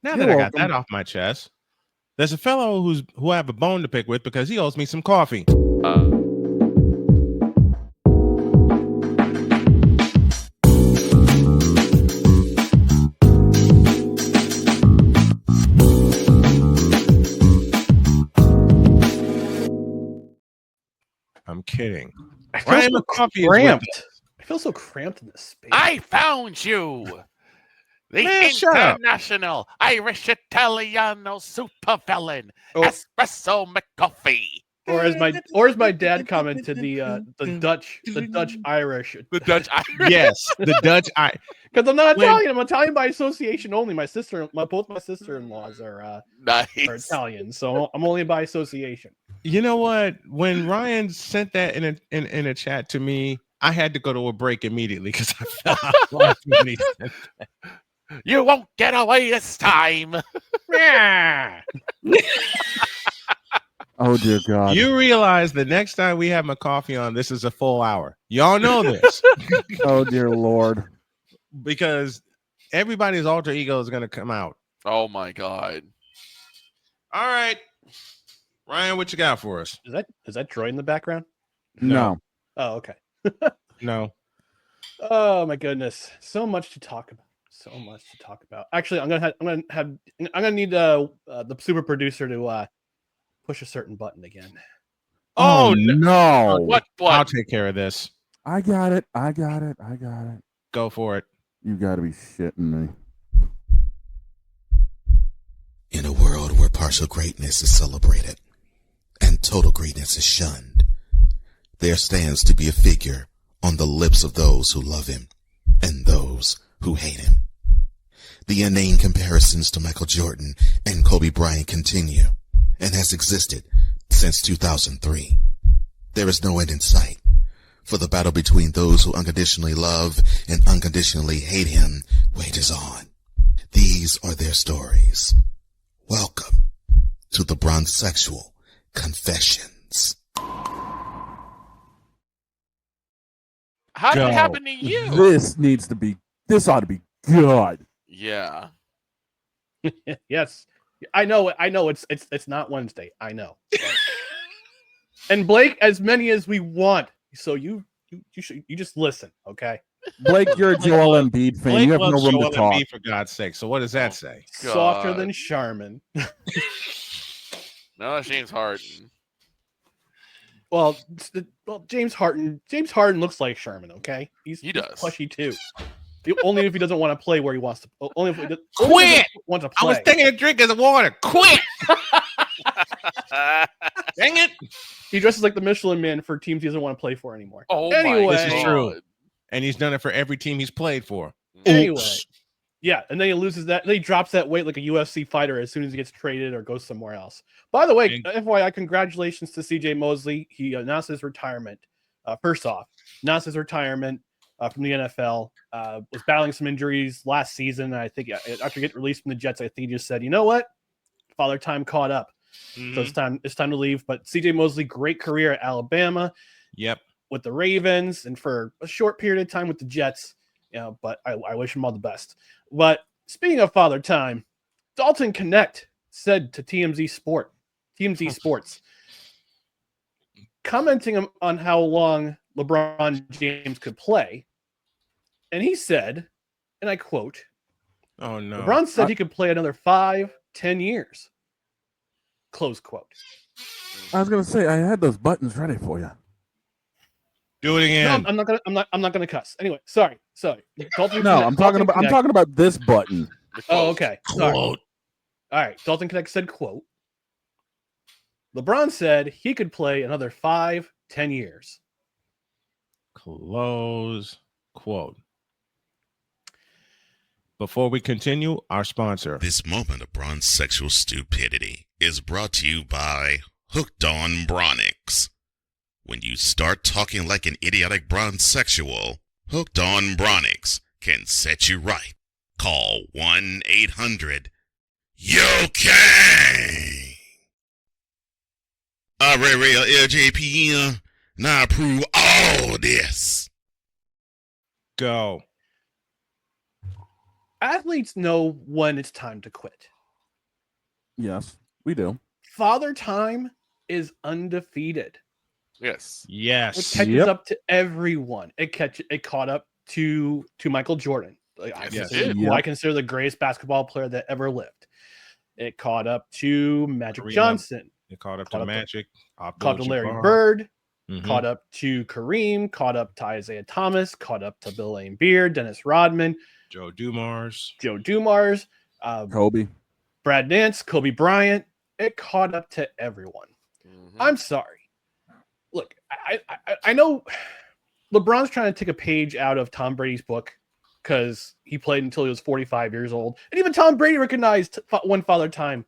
Now You're that I got welcome. that off my chest, there's a fellow who I have a bone to pick with because he owes me some coffee. I'm kidding. I feel Ryan so McCarthy is with cramped. I feel so cramped in this space. I found you. The Man, shut up. international Irish Italiano supervillain, Oh. Espresso McCarthy. Or as my dad commented, the Dutch Irish. The Dutch Irish. Yes, the Dutch. Because I'm not Italian. I'm Italian by association only. Both my sister-in-laws are Nice. Italian, so I'm only by association. You know what? When Ryan sent that in a chat to me, I had to go to a break immediately because I fell out laughing when he said that. You won't get away this time. Oh dear God! You realize the next time we have McCarthy on, this is a full hour. Y'all know this. Oh dear Lord! Because everybody's alter ego is going to come out. Oh my God! All right, Ryan, what you got for us? Is that Troy in the background? No. Oh, okay. No. Oh my goodness, so much to talk about. Actually, I'm gonna need the super producer to push a certain button again. Oh no! What? I'll take care of this. I got it. Go for it. You got to be shitting me. In a world where partial greatness is celebrated and total greatness is shunned, there stands to be a figure on the lips of those who love him and those who hate him. The inane comparisons to Michael Jordan and Kobe Bryant continue and has existed since 2003. There is no end in sight, for the battle between those who unconditionally love and unconditionally hate him wages on. These are their stories. Welcome to the Bronzexual Confessions. How did Go. it happen to you? This ought to be good. Yeah. Yes, I know. It's not Wednesday. I know. And Blake, as many as we want. So you just listen, okay? Blake, you're a Joel Embiid fan. Blake You have no loves room Joel to talk. Embiid, for God's sake. So what does that say? Softer God. than Charmin. No, James Harden. Well, James Harden looks like Sherman. Okay, he's does. plushy too. Only if he doesn't want to play where he wants to. Only if he Quit! Want to I play. was taking a drink of the water. Quit! Dang it! He dresses like the Michelin Man for teams he doesn't want to play for anymore. Oh Anyway. my This is God. true. And he's done it for every team he's played for. Anyway, yeah, and then he loses that. Then he drops that weight like a UFC fighter as soon as he gets traded or goes somewhere else. By the way, FYI, congratulations to CJ Mosley. He announced his retirement. First off, announced his retirement from the NFL. Was battling some injuries last season. I think after getting released from the Jets, I think he just said, "You know what? Father time caught up. So it's time to leave." But CJ Mosley, great career at Alabama. Yep. With the Ravens and for a short period of time with the Jets. But I wish him all the best. But speaking of Father Time, Dalton Connect said to TMZ Sports, commenting on how long LeBron James could play, and he said, and I quote, "Oh no, LeBron said he could play another 5-10 years." Close quote. I was gonna say I had those buttons ready for you. Do it again. No, I'm not gonna cuss. Anyway, sorry. Dalton No, Connect, I'm talking about this button. Oh, okay. Sorry. Quote. All right. Dalton Connect said, quote, LeBron said he could play another 5-10 years. Close quote. Before we continue, our sponsor. This moment of bronzexual stupidity is brought to you by Hooked on Bronix. When you start talking like an idiotic bronzexual, Hooked on Bronix can set you right. Call 1-800-YOKAY. Real LJPM, now approve all this. Go. Athletes know when it's time to quit. Yes, we do. Father Time is undefeated. Yes. It Yes. catches Yep. up to everyone. It caught up to Michael Jordan. Yes, it did. Who I consider the greatest basketball player that ever lived. It caught up to Magic Kareem Johnson. It caught up Caught to up to- Magic. Caught to Larry Abdul-Jabbar. Bird. Mhm. Caught up to Kareem. Caught up to Isaiah Thomas. Caught up to Bill Laimbeer, Dennis Rodman, Joe Dumars. Joe Dumars, Kobe. Brad Nance, Kobe Bryant. It caught up to everyone. Mhm. I'm sorry. Look, I know LeBron's trying to take a page out of Tom Brady's book because he played until he was 45 years old. And even Tom Brady recognized when Father Time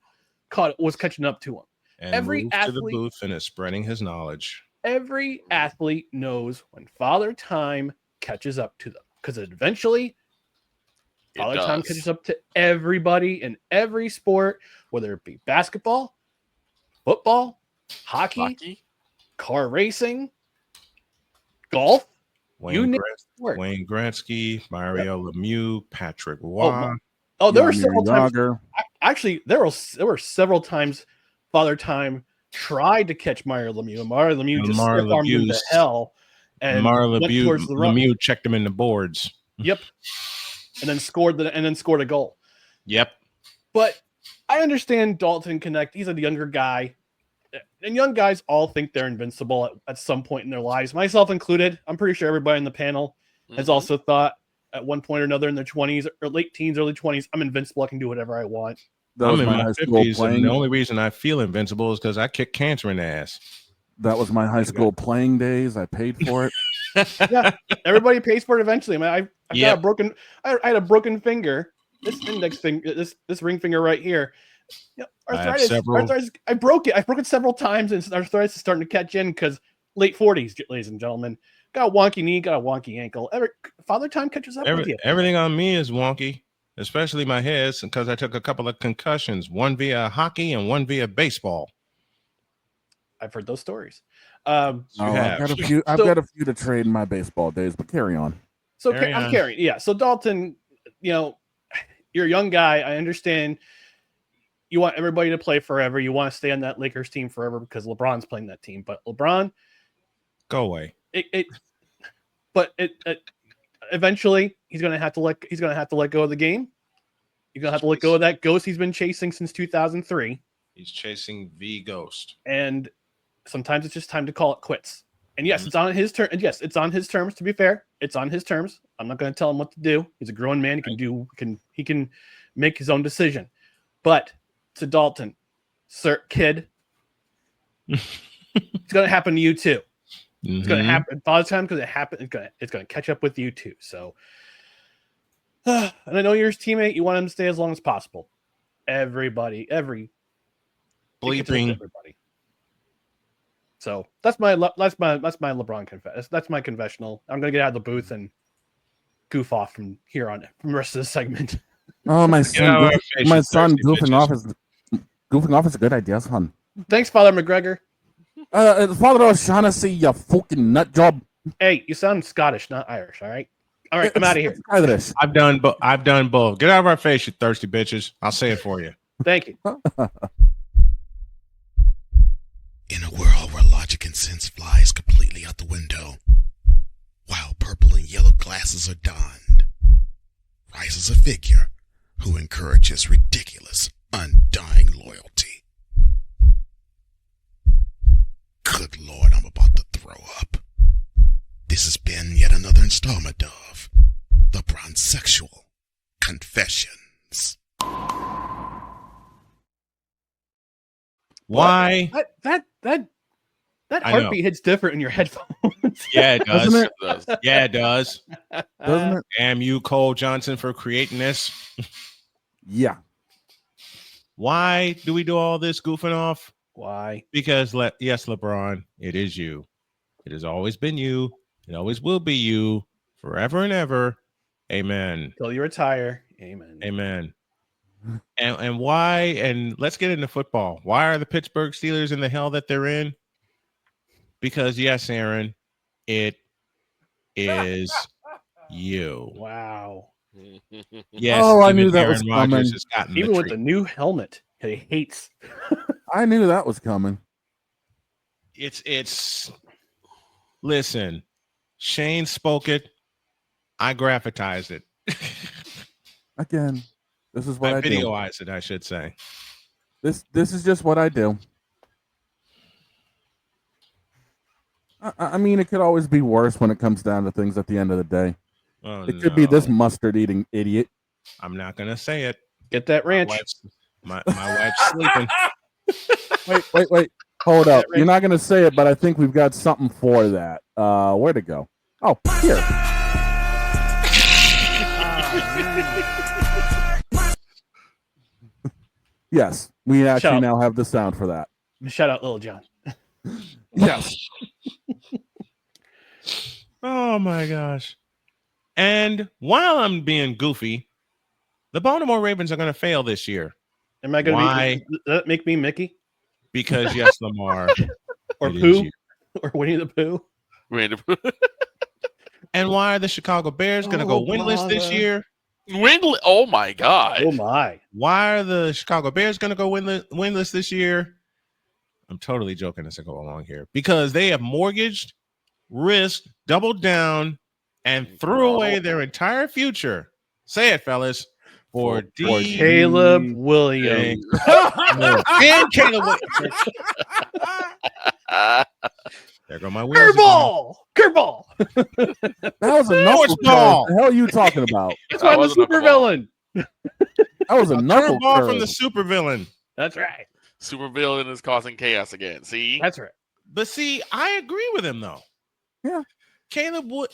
was catching up to him. And Every moves to the athlete- booth and is spreading his knowledge. Every athlete knows when Father Time catches up to them because eventually It Father Time does. catches up to everybody in every sport, whether it be basketball, football, hockey, Lucky. car racing, golf. You Wayne, name Gretz- Wayne Gretzky, Mario Lemieux, Patrick Roy. there were Jaromir several times. Jagr. Actually, there were several times Father Time tried to catch Mario Lemieux, and Mario Lemieux just Mario stiff armed him to Lemieux- hell and Mario went towards the run. Lemieux checked him in the boards. Yep, and then scored a goal. Yep. But I understand Dalton Connect. He's a younger guy, and young guys all think they're invincible at some point in their lives, myself included. I'm pretty sure everybody in the panel has Mhm. also thought at one point or another in their 20s or late teens, early 20s, I'm invincible. I can do whatever I want. That I'm was in my my high school 50s, and playing. the only reason I feel invincible is because I kick cancer in the ass. That was my high school playing days. I paid for it. Yeah, everybody pays for it eventually. I mean, I've Yep. got a broken. I had a broken finger. This index finger, this ring finger right here. Yeah, I have arthritis. several- Arthritis. I broke it. I broke it several times, and arthritis is starting to catch in because late 40s, ladies and gentlemen. Got a wonky knee, got a wonky ankle. Father Time catches up with you. Everything on me is wonky, especially my head, because I took a couple of concussions, one via hockey and one via baseball. I've heard those stories. You Oh, have. I've got a few to trade in my baseball days, but carry on. So Carry I'm on. carrying. Yeah. So Dalton, you're a young guy. I understand you want everybody to play forever. You want to stay on that Lakers team forever because LeBron's playing that team. But LeBron, Go away. Eventually he's gonna have to let go of the game. He's gonna have to let go of that ghost he's been chasing since 2003. He's chasing the ghost. And sometimes it's just time to call it quits. And yes, it's on his turn. And yes, it's on his terms. To be fair, it's on his terms. I'm not going to tell him what to do. He's a grown man. He can make his own decision. But to Dalton, sir, kid, it's going to happen to you too. It's going to happen. By the time it's going to catch up with you too. So, and I know you're his teammate. You want him to stay as long as possible. Everybody. Bleeping. Everybody. So that's my LeBron confess. That's my confessional. I'm gonna get out of the booth and goof off from here on from the rest of the segment. Oh, my son, thirsty goofing bitches. off is a good idea, son. Thanks, Father McGregor. Father O'Shaughnessy, you fucking nut job. Hey, you sound Scottish, not Irish. All right, I'm out of here. Irish. I've done both. Get out of our face, you thirsty bitches. I'll say it for you. Thank you. In a world where logic and sense flies completely out the window, while purple and yellow glasses are donned, rises a figure who encourages ridiculous, undying loyalty. Good Lord, I'm about to throw up. This has been yet another installment of The Bronsexual Confessions. Why? That I know. heartbeat hits different in your headphones. Yeah, it does. Doesn't it? It does. Yeah, it does. Doesn't it? Damn you, Cole Johnson, for creating this. Yeah. Why do we do all this goofing off? Why? Because, yes, LeBron, it is you. It has always been you. It always will be you forever and ever. Amen. Till you retire. Amen. Amen. And why? And let's get into football. Why are the Pittsburgh Steelers in the hell that they're in? Because, yes, Aaron, it is you. Wow. Yes, Oh, I even knew that Aaron was Rodgers coming. has gotten Even the with the new helmet. He hates. I knew that was coming. It's listen, Shane spoke it. I graphatized it. Again, this is what I I do. videoized it, I should say. This is just what I do. I mean, it could always be worse when it comes down to things at the end of the day. Oh, It could be this no. mustard-eating idiot. I'm not gonna say it. Get that ranch. My wife's sleeping. Wait. Hold up. That You're not going to say it, but I think we've got something for that. Where'd it go? Oh, here. Yes, we actually now have the sound for that. Shout out Lil Jon. Yes. Oh my gosh. And while I'm being goofy, the Baltimore Ravens are going to fail this year. Am I going to does that make me Mickey? Because yes, Lamar. Or Pooh? Or Winnie the Pooh? And why are the Chicago Bears going to go winless this year? Oh my God. Oh my. Why are the Chicago Bears going to go winless this year? I'm totally joking as I go along here. Because they have mortgaged, risked, doubled down, and threw away their entire future. Say it, fellas. For Caleb Williams. And Caleb Williams. There go my wheels. Curveball. That was a knuckle ball. curve. The hell are you talking about? That's why I'm a super villain. That was a knuckle ball curve. from the supervillain. That's right. Supervillain is causing chaos again. See? That's right. But see, I agree with him though. Yeah. Caleb would.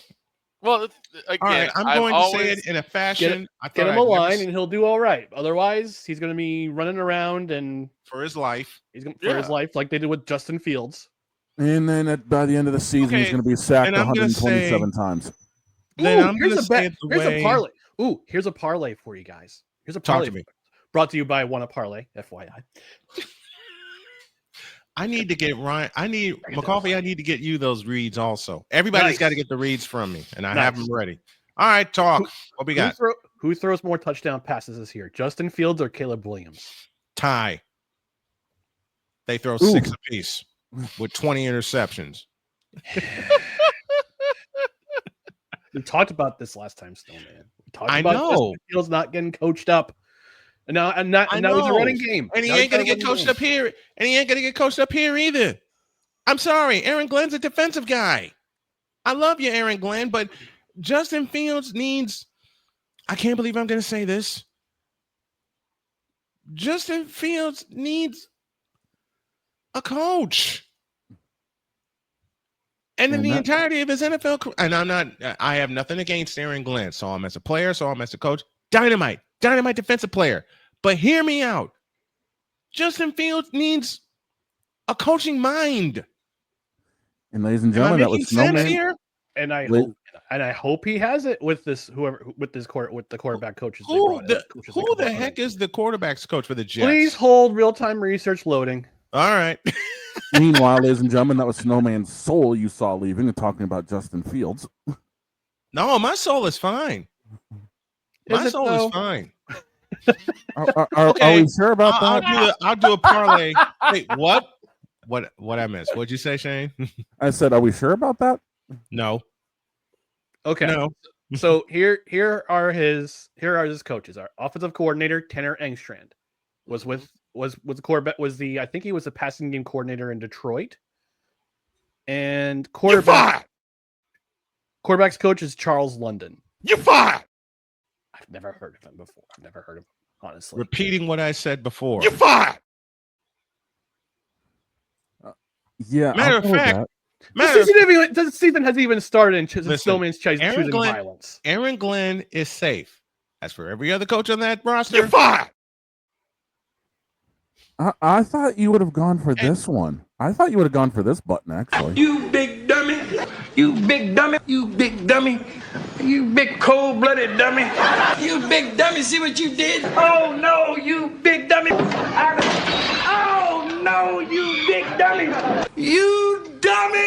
Well, again, All right, I'm going to say it in a fashion. Get him a line, and he'll do all right. Otherwise, he's going to be running around and for his life. He's going for his life, like they did with Justin Fields. And then by the end of the season, he's going to be sacked 127 times. Then I'm going to say it the way. A parlay. Ooh, here's a parlay for you guys. Here's a parlay. Talk to me. Brought to you by Wanna Parlay, FYI. I need to get Ryan. I need McCarthy. I need to get you those reads also. Everybody's got to get the reads from me, and I have them ready. All right, talk. What we got? Who throws more touchdown passes this year, Justin Fields or Caleb Williams? Tie. They throw 6 apiece with 20 interceptions. We talked about this last time, Snowman. We talked I about know. Justin Fields not getting coached up. And now he's a running game. And he ain't gonna get coached up here. And he ain't gonna get coached up here either. I'm sorry. Aaron Glenn's a defensive guy. I love you, Aaron Glenn, but Justin Fields needs, I can't believe I'm gonna say this. Justin Fields needs a coach. And in the entirety of his NFL career, and I have nothing against Aaron Glenn. Saw him as a player, saw him as a coach. Dynamite defensive player. But hear me out. Justin Fields needs a coaching mind. And ladies and gentlemen, that was Snowman here. And I hope he has it with this with the quarterback coaches. Who the heck is the quarterback's coach for the Jets? Please hold real-time research loading. All right. Meanwhile, ladies and gentlemen, that was Snowman's soul you saw leaving and talking about Justin Fields. No, my soul is fine. My soul is fine. Are we sure about that? I'll do a parlay. Wait, what? What I missed? What'd you say, Shane? I said, are we sure about that? No. Okay. No. So here are his coaches. Our offensive coordinator Tanner Engstrand was the quarterback I think he was the passing game coordinator in Detroit. And quarterback's coach is Charles London. You're fired. I've never heard of him before. I've never heard of him, honestly. Repeating what I said before. You're fired. Yeah. Matter of fact, the season hasn't even started, and Snowman's choosing violence. Aaron Glenn is safe. As for every other coach on that roster, you're fired. I thought you would have gone for this one. I thought you would have gone for this button, actually. You big dummy. You big dummy. You big dummy. You big cold-blooded dummy. You big dummy. See what you did? Oh, no, you big dummy. Oh, no, you big dummy. You dummy.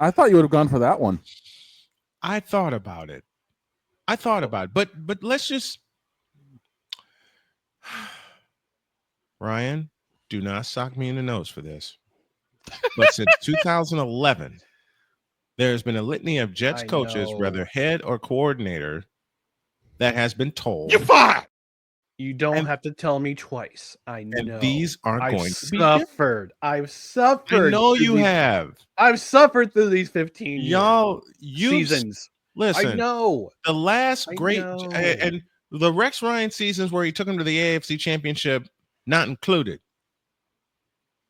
I thought you would have gone for that one. I thought about it. But let's just Ryan, do not sock me in the nose for this. But since 2011, there's been a litany of Jets I coaches, know. whether head or coordinator, that has been told. You're fired. You don't And- have to tell me twice. I know. And these are I've going to be different. suffered. I've suffered. I know through you these- have. I've suffered through these 15 Y'all, you seasons. listen. I know. The last I great know. and the Rex Ryan seasons where he took him to the AFC Championship, not included.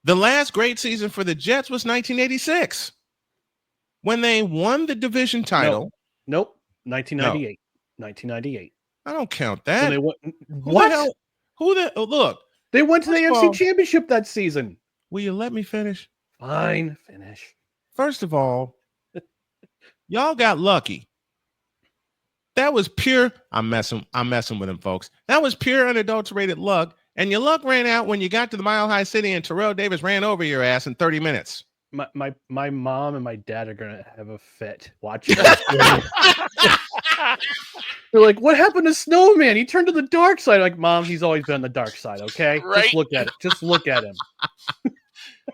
The last great season for the Jets was 1986 when they won the division title. Nope. 1998. 1998. I don't count When that. they went, Who what? the hell? Look, They went to the First of AFC all- Championship that season. will you let me finish? Fine. Finish. First of all, y'all got lucky. That was pure. I'm messing with him, folks. That was pure unadulterated luck. And your luck ran out when you got to the Mile High City and Terrell Davis ran over your ass in 30 minutes. My mom and my dad are gonna have a fit watching this game. They're like, "What happened to Snowman? He turned to the dark side." I'm like, Mom, he's always been on the dark side. Okay, Right. just look at it. Just look at him.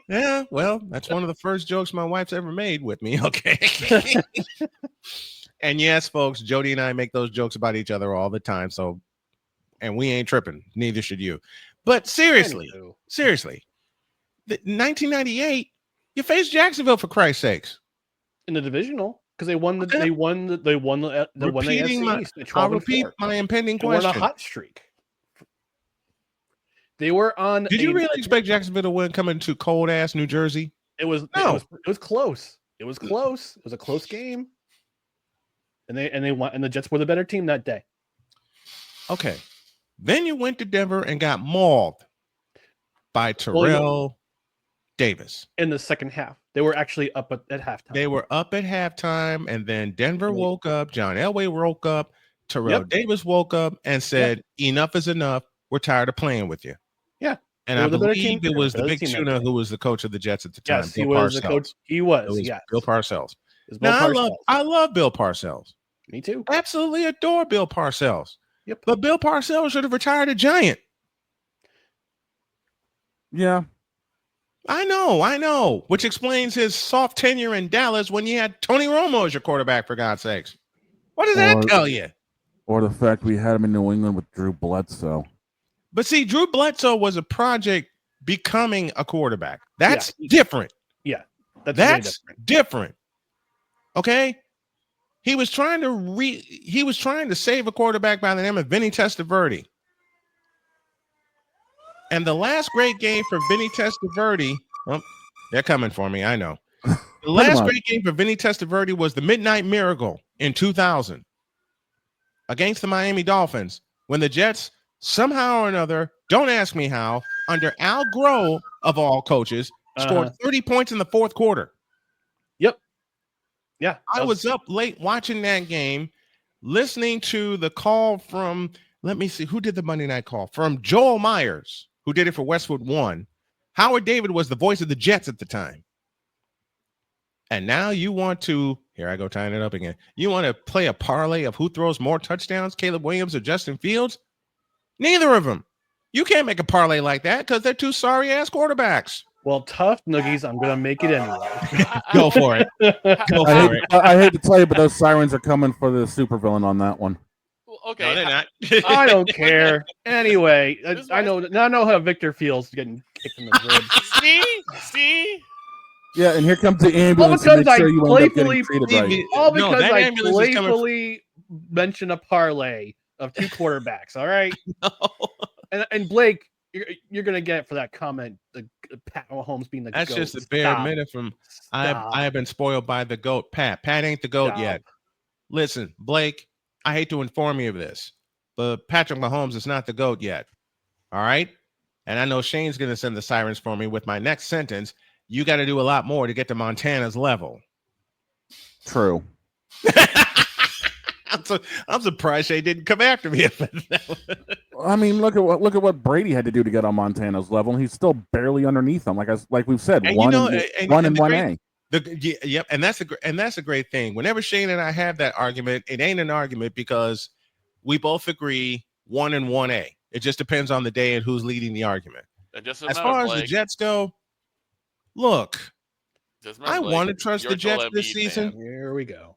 Yeah, well, that's one of the first jokes my wife's ever made with me. Okay. And yes, folks, Jody and I make those jokes about each other all the time. So, and we ain't tripping. Neither should you. But seriously, Anywho. seriously, 1998, you faced Jacksonville for Christ's sakes. In the divisional, because they won the Okay. they won the Repeating AFC my- East at I'll 12 and repeat 4. my impending They were on a question. hot streak. They were on. Did you really expect Jacksonville to win coming to cold ass New Jersey? It was No. it was close. It was close. It was a close game. And they won, and the Jets were the better team that day. Okay. Then you went to Denver and got mauled by Terrell Davis. In the second half, they were actually up at halftime. They were up at halftime, and then Denver Right. woke up. John Elway woke up. Terrell Yep. Davis woke up and said, "Enough is enough. We're tired of playing with you." Yeah. And They I were the better believe team. it was the Better big team that tuna day. who was the coach of the Jets at the time. Yes, he Bill was the Parcells. coach. He It was. was Yes. Bill Parcells. It was Bill Now Parcells. I love Bill Parcells. Me too. Absolutely adore Bill Parcells. Yep. But Bill Parcells should have retired a Giant. Yeah. I know. Which explains his soft tenure in Dallas when you had Tony Romo as your quarterback, for God's sakes. What does that Or- tell you? Or the fact we had him in New England with Drew Bledsoe. But see, Drew Bledsoe was a project becoming a quarterback. That's Yeah. different. That's way That's different. different. Okay? He was trying to save a quarterback by the name of Vinny Testaverde. And the last great game for Vinny Testaverde, well, they're coming for me, I know. The last on. great game for Vinny Testaverde was the Midnight Miracle in 2000 against the Miami Dolphins when the Jets somehow or another, don't ask me how, under Al Groh of all coaches, scored 30 points in the fourth quarter. Yeah. I was up late watching that game, listening to the call from, let me see, who did the Monday night call? From Joel Myers, who did it for Westwood One. Howard David was the voice of the Jets at the time. And now you want to, here I go tying it up again. You want to play a parlay of who throws more touchdowns, Caleb Williams or Justin Fields? Neither of them. You can't make a parlay like that because they're two sorry ass quarterbacks. Well, tough noogies. I'm gonna make it anyway. Go for it. Go I for hate, it. I hate to tell you, but those sirens are coming for the supervillain on that one. Well, No, okay. they're not. I don't care. Anyway, This is I know now. I know how Victor feels getting kicked in the ribs. See? Yeah, and here comes the ambulance to because make sure I you end up playfully- getting treated right. All No, because that I ambulance is coming playfully mentioned a parlay of two quarterbacks. All right, No. and Blake, you're gonna get it for that comment. The Pat Mahomes being the That's GOAT. just the bare Stop. minute from Stop. I have been spoiled by the GOAT. Pat ain't the GOAT Stop. yet. Listen, Blake, I hate to inform you of this, but Patrick Mahomes is not the GOAT yet. All right. And I know Shane's going to send the sirens for me with my next sentence. You got to do a lot more to get to Montana's level. True. I'm surprised Shane didn't come after me. I mean, look at what Brady had to do to get on Montana's level, and he's still barely underneath him. Like we've said, And one you know, and and- one and and the one great- A. Yep, and that's a great thing. Whenever Shane and I have that argument, it ain't an argument because we both agree 1 and 1A. It just depends on the day and who's leading the argument. And just As remember, far as the Blake, Jets go, look, just remember, I Blake, want to trust you're the a Joel Jets this Embiid season. fan. Here we go.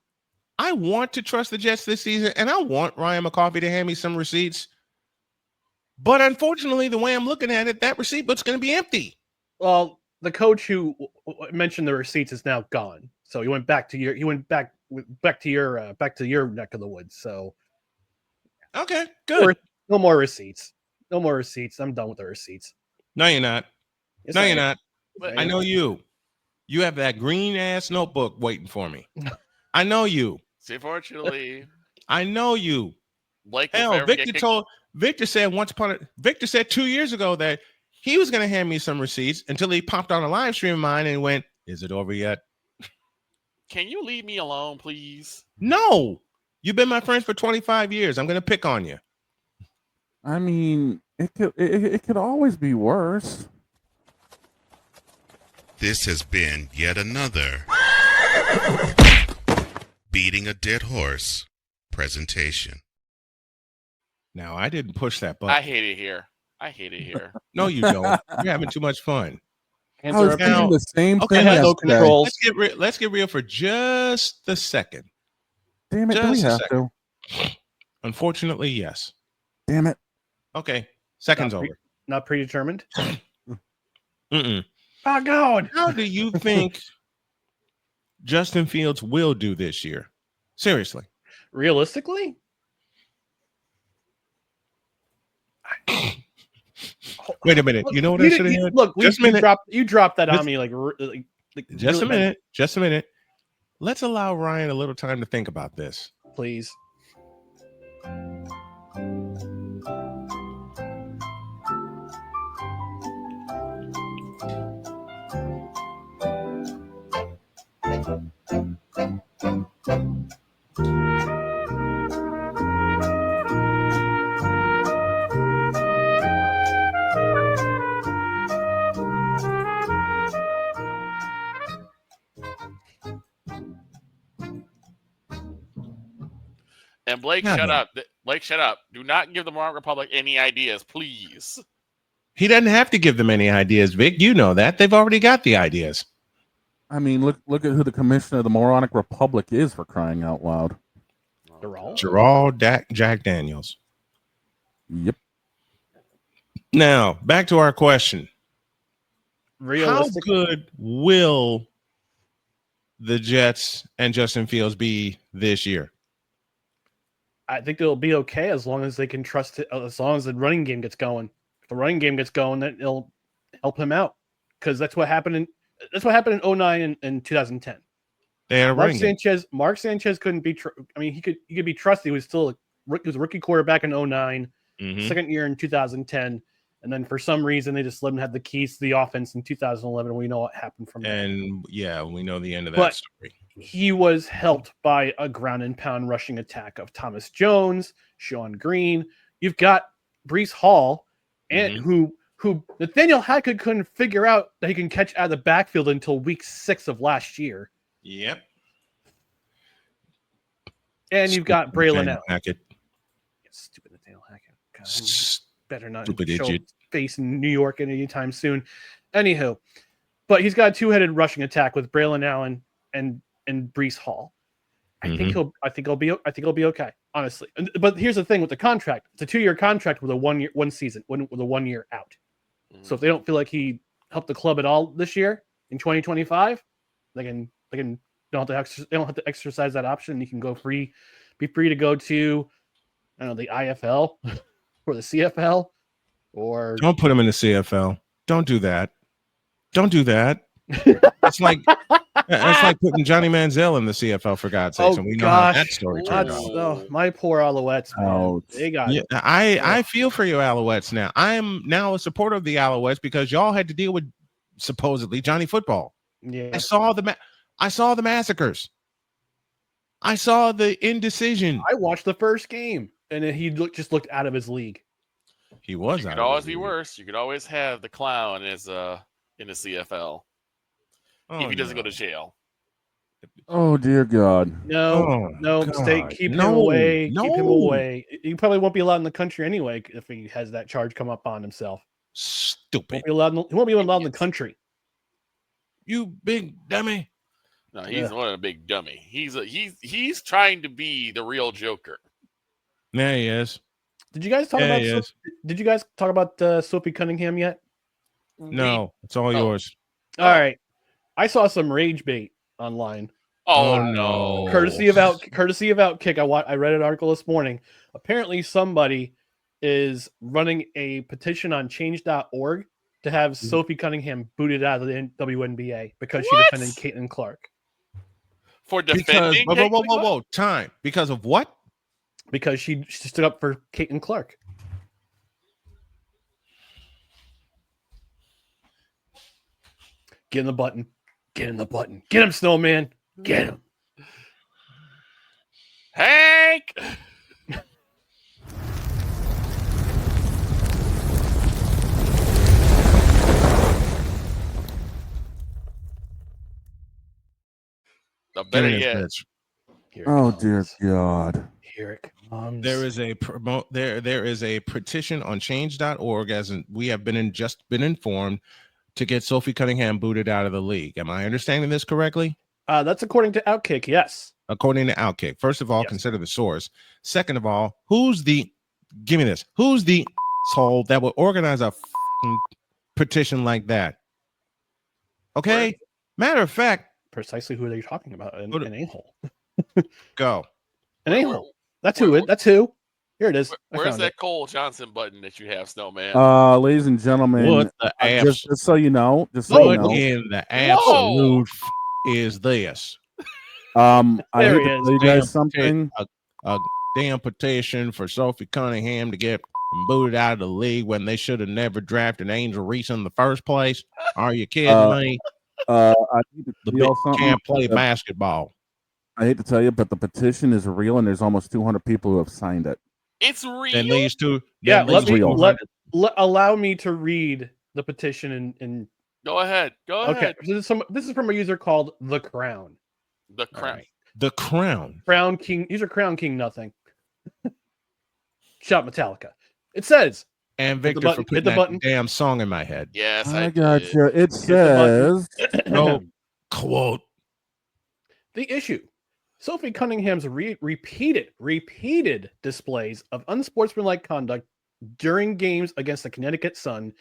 I want to trust the Jets this season, and I want Ryan McCarthy to hand me some receipts. But unfortunately, the way I'm looking at it, that receipt book's going to be empty. Well, the coach who mentioned the receipts is now gone, so he went back to your back to your neck of the woods. So Okay, good. no more receipts. No more receipts. I'm done with the receipts. No, you're not. Yes, No, I you're am. not. But I know you. You have that green ass notebook waiting for me. I know you. see, fortunately, I know you. Blake will Hell, forever get Victor said Victor said 2 years ago that he was going to hand me some receipts until he popped on a live stream of mine and went, "Is it over yet?" Can you leave me alone, please? No. You've been my friend for 25 years. I'm going to pick on you. I mean, it could always be worse. This has been yet another Beating a Dead Horse presentation. Now, I didn't push that button. I hate it here. I hate it here. No, you don't. You're having too much fun. Hands I was are up. now- thinking the same okay, thing. I have no yesterday. controls. Let's get real for just a second. Damn it! Do we Just a have second. to? Unfortunately, yes. Damn it! Okay, seconds over. Not predetermined. Mm-mm. Oh God! How do you think Justin Fields will do this year? Seriously. Realistically, Wait a minute. You know what I should have had? Look, Just a minute. you dropped that Just- on me like Just really a minute. Just a minute. Let's allow Ryan a little time to think about this. please. And Blake, Yeah, shut man. up. Blake, shut up. Do not give the Mormon Republic any ideas, please. He doesn't have to give them any ideas, Vic. You know that. They've already got the ideas. I mean, look at who the commissioner of the Moronic Republic is, for crying out loud. Gerald Jack Daniels. Yep. Now, back to our question. How Realistic. good will the Jets and Justin Fields be this year? I think it'll be okay as long as they can trust it. As long as the running game gets going. If the running game gets going, then it'll help him out. Because that's what happened in 2009 and 2010. They had a running game. Mark Sanchez couldn't be. He could be trusted. He was still he was a rookie quarterback in 2009, Mhm. second year in 2010, and then for some reason they just let him have the keys to the offense in 2011. We know what happened from there. And yeah, we know the end of that But- story. He was helped by a ground and pound rushing attack of Thomas Jones, Sean Green. You've got Breece Hall, and who Nathaniel Hackett couldn't figure out that he can catch out of the backfield until week 6 of last year. Yep. And you've got Braylon Allen. Hackett. Stupid Nathaniel Hackett. God, he better not Stupid show idiot. his face in New York anytime soon. Anywho, but he's got a two-headed rushing attack with Braylon Allen and Breece Hall. I think he'll be okay, honestly. But here's the thing with the contract: it's a 2-year contract with a 1 season, with a 1 year out. So if they don't feel like he helped the club at all this year in 2025, they don't have to exercise that option. You can be free to go to, I don't know, the IFL or the CFL, or Don't put him in the CFL. Don't do that. Don't do that. It's like putting Johnny Manziel in the CFL, for God's sakes, and we know how that story turned That's- out. oh, my poor Alouettes, man. Ouch. They got Yeah, I feel for you, Alouettes. Now I am now a supporter of the Alouettes because y'all had to deal with supposedly Johnny Football. yeah. I saw the massacres. I saw the indecision. I watched the first game, and then he just looked out of his league. He was. It out could of always the be league. worse. You could always have the clown in the CFL Oh, if he doesn't no. go to jail. Oh dear God. No, Oh, stay. God. Keep him No, away. Keep him no. away. He probably won't be allowed in the country anyway if he has that charge come up on himself. Stupid. He won't be allowed in the country. You big dummy. No, he's Yeah. one of a big dummy. He's trying to be the real Joker. There he is. Did you guys talk Yeah, about? he is. Did you guys talk about Sophie Cunningham yet? No, it's all yours. All right. I saw some rage bait online. Oh, Oh, no. no. Courtesy of Outkick. I read an article this morning. Apparently, somebody is running a petition on change.org to have Sophie Cunningham booted out of the WNBA because she What? defended Caitlin Clark. For Because defending whoa, time. Because of what? Because she stood up for Caitlin Clark. Get in the button. Get in the button. Get him, Snowman. Get him. Hank! The Get better in this yet, bitch. Here it Oh comes. dear God. Here it comes. There is a there is a petition on change.org we have been informed to get Sophie Cunningham booted out of the league. Am I understanding this correctly? That's according to Outkick. Yes. According to Outkick. First of all, Yes. consider the source. Second of all, who's the asshole that would organize a petition like that? Okay. Matter of fact, Precisely who are they talking about? An a-hole. go. An a-hole. That's who it. That's who. Here it is. I where's found that it. Cole Johnson button that you have, Snowman? Ladies and gentlemen, What the just so you know, what know, in the absolute is this? I There hate he to is. tell you guys something. A damn petition for Sophie Cunningham to get booted out of the league when they should have never drafted Angel Reese in the first place. Are you kidding me? I hate to The tell y'all bitch something. can't play basketball. I hate to tell you, but the petition is real, and there's almost 200 people who have signed it. It's real. Then these two. Yeah, then these allow me to read the petition and Go ahead. Go ahead. okay. This is from a user called The Crown. The crown. Right. the crown. Crown King. User Crown King nothing. Shout Metallica. It says And Hit the Victor button, for hit putting the that button. damn song in my head. Yes, I I got did. you. It says, No quote. the issue. Sophie Cunningham's repeated displays of unsportsmanlike conduct during games against the Connecticut Sun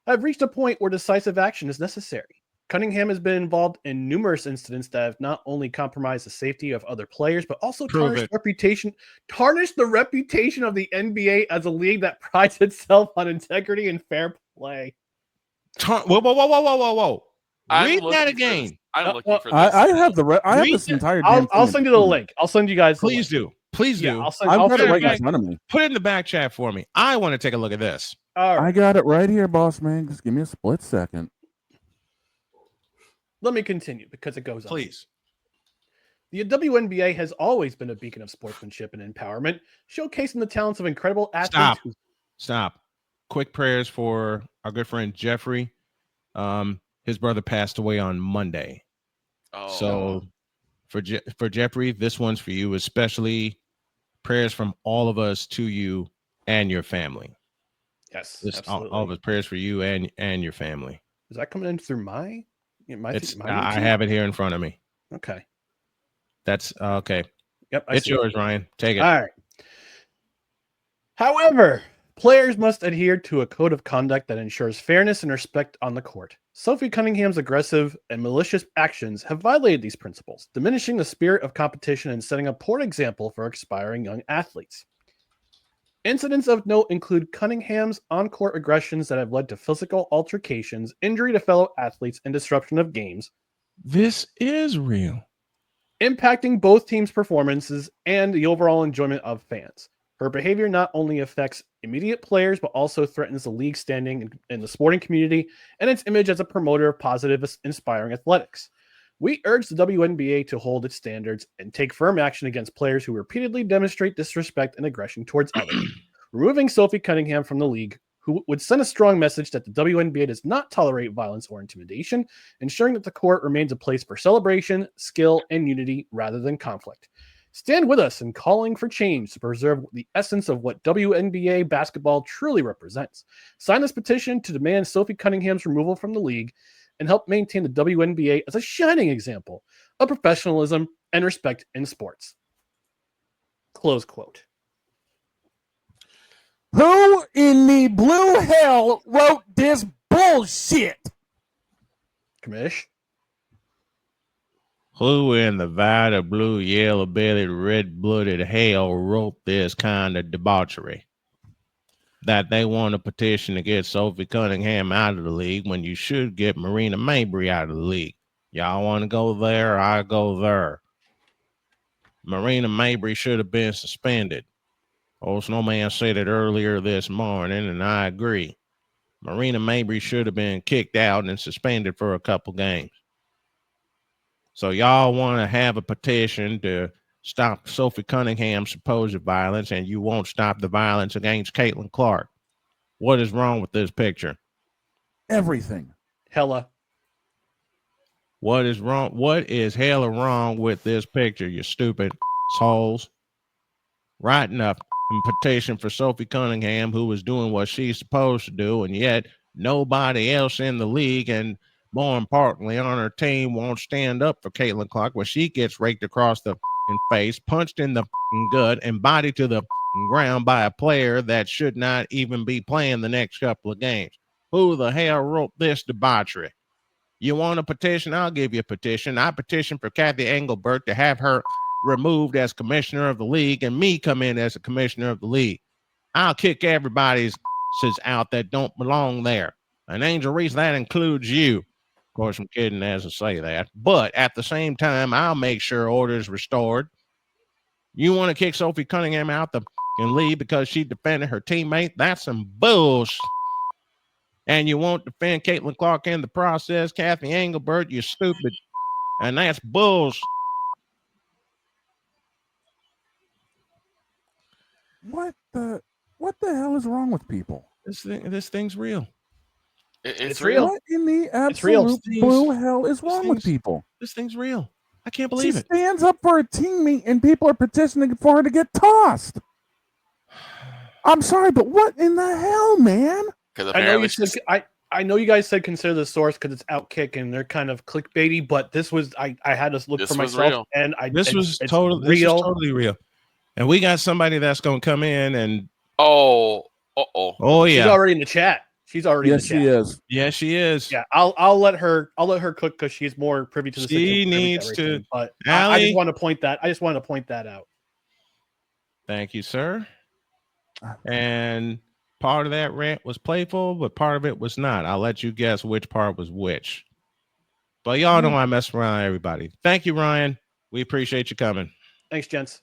have reached a point where decisive action is necessary. Cunningham has been involved in numerous incidents that have not only compromised the safety of other players, but also tarnished the reputation of the NBA as a league that prides itself on integrity and fair play. Whoa. I'm Read looking that for again. this. I'm looking for this. I have I have Read this entire. I'll damn send you thing. the link. I'll send you guys. The Please link. do. Please Yeah, do. I've I've got it send right back. in front of me. Put it in the back chat for me. I want to take a look at this. All right. I got it right here, boss man. Just give me a split second. Let me continue because it goes on. Please. The WNBA has always been a beacon of sportsmanship and empowerment, showcasing the talents of incredible athletes. Stop. Quick prayers for our good friend Jeffrey. His brother passed away on Monday. Oh. So for Jeffrey, this one's for you, especially prayers from all of us to you and your family. Yes, All absolutely. of us prayers for you and your family. Is that coming in through my I have it here in front of me. Okay. That's okay. Yep. It's yours, Ryan. Take it. All right. However, players must adhere to a code of conduct that ensures fairness and respect on the court. Sophie Cunningham's aggressive and malicious actions have violated these principles, diminishing the spirit of competition and setting a poor example for aspiring young athletes. Incidents of note include Cunningham's on-court aggressions that have led to physical altercations, injury to fellow athletes, and disruption of games, This is real. impacting both teams' performances and the overall enjoyment of fans. Her behavior not only affects immediate players, but also threatens the league's standing in the sporting community and its image as a promoter of positive, inspiring athletics. We urge the WNBA to hold its standards and take firm action against players who repeatedly demonstrate disrespect and aggression towards others. Removing Sophie Cunningham from the league who would send a strong message that the WNBA does not tolerate violence or intimidation, ensuring that the court remains a place for celebration, skill, and unity rather than conflict. Stand with us in calling for change to preserve the essence of what WNBA basketball truly represents. Sign this petition to demand Sophie Cunningham's removal from the league and help maintain the WNBA as a shining example of professionalism and respect in sports. Close quote. Who in the blue hell wrote this bullshit? Commish. Who in the violet, blue, yellow-bellied, red-blooded hell wrote this kind of debauchery? That they want a petition to get Sophie Cunningham out of the league when you should get Marina Mabry out of the league. Y'all want to go there? I go there. Marina Mabry should have been suspended. Old Snowman said it earlier this morning, and I agree. Marina Mabry should have been kicked out and suspended for a couple games. So y'all want to have a petition to stop Sophie Cunningham's supposed violence, and you won't stop the violence against Caitlin Clark. What is wrong with this picture? Everything. Hella. What is wrong? What is hella wrong with this picture, you stupid souls? Writing up a petition for Sophie Cunningham, who was doing what she's supposed to do, and yet nobody else in the league, and more importantly on her team, won't stand up for Caitlin Clark when she gets raked across the face, punched in the gut, and body to the ground by a player that should not even be playing the next couple of games. Who the hell wrote this debauchery? You want a petition? I'll give you a petition. I petition for Kathy Engelbert to have her removed as commissioner of the league and me come in as a commissioner of the league. I'll kick everybody's out that don't belong there. And Angel Reese, that includes you. Of course, I'm kidding as I say that. But at the same time, I'll make sure order is restored. You want to kick Sophie Cunningham out the league because she defended her teammate? That's some bullshit. And you won't defend Caitlin Clark in the process, Kathy Engelbert, you stupid. And that's bullshit. What the hell is wrong with people? This thing's real. It's real. What in the real. absolute blue hell is wrong with people? This thing's real. I can't She believe it. stands up for a teammate and people are petitioning for her to get tossed. I'm sorry, but what in the hell, man? I know you guys said consider the source because it's Outkick and they're kind of clickbaity, but this was I had to look for myself real. and This was it's totally real. And we got somebody that's going to come in and oh yeah, she's already in the chat. She's already in the chat. She is. Yeah, she is. Yeah, I'll let her cook because she's more privy to the She situation. needs to. But Allie, I just want to point that. I just want to point that out. Thank you, sir. And part of that rant was playful, but part of it was not. I'll let you guess which part was which. But y'all know I mess around everybody. Thank you, Ryan. We appreciate you coming. Thanks, gents.